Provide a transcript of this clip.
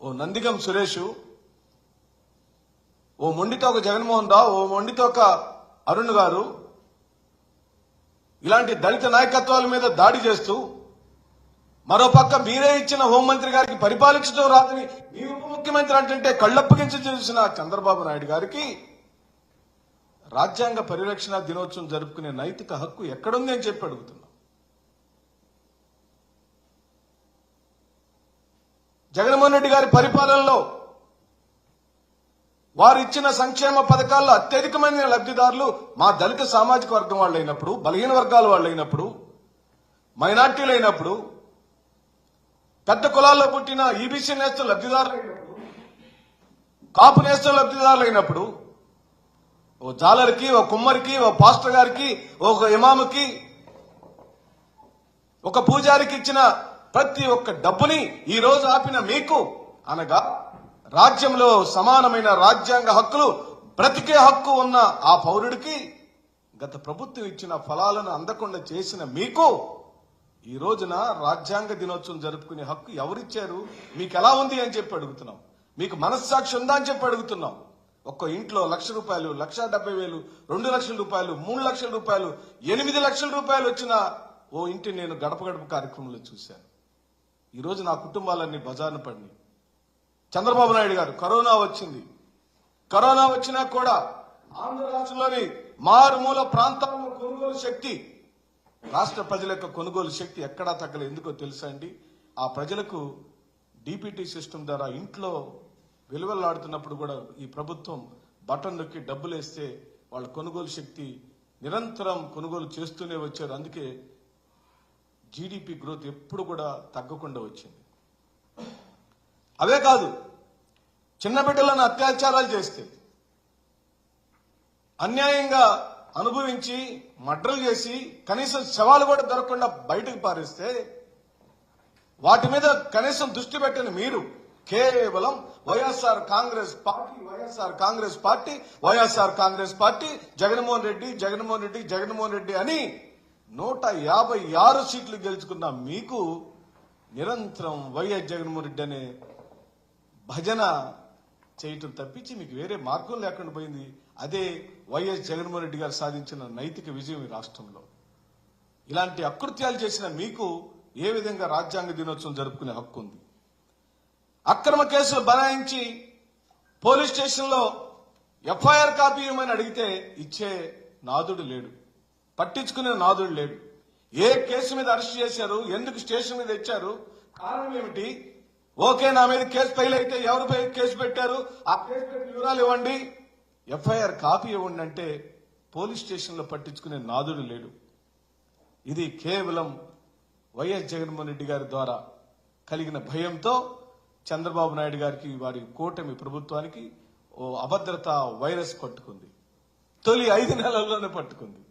ఓ నందిగం సురేష్, ఓ మొండితో ఒక జగన్మోహన్ రావు, ఓ మొండితో ఒక అరుణ్ గారు ఇలాంటి దళిత నాయకత్వాల మీద దాడి చేస్తూ, మరోపక్క మీరే ఇచ్చిన హోంమంత్రి గారికి పరిపాలించడం రాదని మీ ఉప ముఖ్యమంత్రి అంటే కళ్ళప్పగించి చూసిన చంద్రబాబు నాయుడు గారికి రాజ్యాంగ పరిరక్షణ దినోత్సవం జరుపుకునే నైతిక హక్కు ఎక్కడుంది అని చెప్పి అడుగుతున్నాం. జగన్మోహన్ రెడ్డి గారి పరిపాలనలో వారు ఇచ్చిన సంక్షేమ పథకాల్లో అత్యధికమైన లబ్ధిదారులు మా దళిత సామాజిక వర్గం వాళ్ళు అయినప్పుడు, బలహీన వర్గాల వాళ్ళు అయినప్పుడు, మైనార్టీలు అయినప్పుడు, పెద్ద కులాల్లో పుట్టిన ఈబీసీ నేస్తలు లబ్ధిదారులు అయినప్పుడు, కాపు నేస్తలు లబ్ధిదారులు అయినప్పుడు, ఓ జాలర్కి, ఓ కుమ్మరికి, ఓ పాస్టర్ గారికి, ఒక ఇమాముకి, ఒక పూజారికి ఇచ్చిన ప్రతి ఒక్క డబ్బుని ఈ రోజు ఆపిన మీకు, అనగా రాజ్యంలో సమానమైన రాజ్యాంగ హక్కులు, బ్రతికే హక్కు ఉన్న ఆ పౌరుడికి గత ప్రభుత్వం ఇచ్చిన ఫలాలను అందకుండా చేసిన మీకు ఈ రోజున రాజ్యాంగ దినోత్సవం జరుపుకునే హక్కు ఎవరిచ్చారు? మీకు ఎలా ఉంది అని చెప్పి అడుగుతున్నాం. మీకు మనస్సాక్షి ఉందా అని చెప్పి అడుగుతున్నాం. ఒక్క ఇంట్లో ₹1,00,000, ₹1,70,000, ₹2,00,000, ₹3,00,000, ₹8,00,000 వచ్చిన ఓ ఇంటి నేను గడప గడప కార్యక్రమంలో చూశాను. ఈ రోజు నా కుటుంబాలన్నీ బజార్ను పడినాయి. చంద్రబాబు నాయుడు గారు కరోనా వచ్చింది. కరోనా వచ్చినా కూడా ఆంధ్ర రాష్ట్రంలోని మారుమూల ప్రాంతాల్లో కొనుగోలు శక్తి, రాష్ట్ర ప్రజల యొక్క కొనుగోలు శక్తి ఎక్కడా తగ్గలేదు. ఎందుకో తెలుసా అండి? ఆ ప్రజలకు డీపీటీ సిస్టమ్ ద్వారా ఇంట్లో విలువలాడుతున్నప్పుడు కూడా ఈ ప్రభుత్వం బటన్ నొక్కి డబ్బులు వేస్తే వాళ్ళ కొనుగోలు శక్తి నిరంతరం కొనుగోలు చేస్తూనే వచ్చారు. అందుకే జీడీపీ గ్రోత్ ఎప్పుడు కూడా తగ్గకుండా వచ్చింది. అవే కాదు, చిన్న బిడ్డలను అత్యాచారాలు చేస్తే, అన్యాయంగా అనుభవించి మర్డర్లు చేసి కనీసం శవాలు కూడా దొరకకుండా బయటకు పారేస్తే వాటి మీద కనీసం దృష్టి పెట్టని మీరు కేవలం వైఎస్ఆర్ కాంగ్రెస్ పార్టీ జగన్మోహన్ రెడ్డి అని 156 సీట్లు గెలుచుకున్న మీకు నిరంతరం వైఎస్ జగన్మోహన్ రెడ్డి అనే భజన చేయటం తప్పించి మీకు వేరే మార్గం లేకుండా పోయింది. అదే వైఎస్ జగన్మోహన్ రెడ్డి గారు సాధించిన నైతిక విజయం ఈ రాష్ట్రంలో. ఇలాంటి అకృత్యాలు చేసిన మీకు ఏ విధంగా రాజ్యాంగ దినోత్సవం జరుపుకునే హక్కు ఉంది? అక్రమ కేసులు బనాయించి పోలీస్ స్టేషన్లో ఎఫ్ఐఆర్ కాపీ ఇవ్వమని అడిగితే ఇచ్చే నాదుడు లేడు, పట్టించుకునే నాదుడు లేడు. ఏ కేసు మీద అరెస్ట్ చేశారు, ఎందుకు స్టేషన్ మీద ఇచ్చారు, కారణం ఏమిటి, ఓకే నా మీద కేసు ఫైల్ అయితే ఎవరిపై కేసు పెట్టారు, ఆ కేసు పెట్టిన వివరాలు ఇవ్వండి, ఎఫ్ఐఆర్ కాపీ ఇవ్వండి అంటే పోలీస్ స్టేషన్లో పట్టించుకునే నాదుడు లేడు. ఇది కేవలం వైఎస్ జగన్మోహన్ రెడ్డి గారి ద్వారా కలిగిన భయంతో చంద్రబాబు నాయుడు గారికి, వారి కూటమి ప్రభుత్వానికి ఓ అభద్రత వైరస్ పట్టుకుంది. తొలి 5 నెలల్లోనే పట్టుకుంది.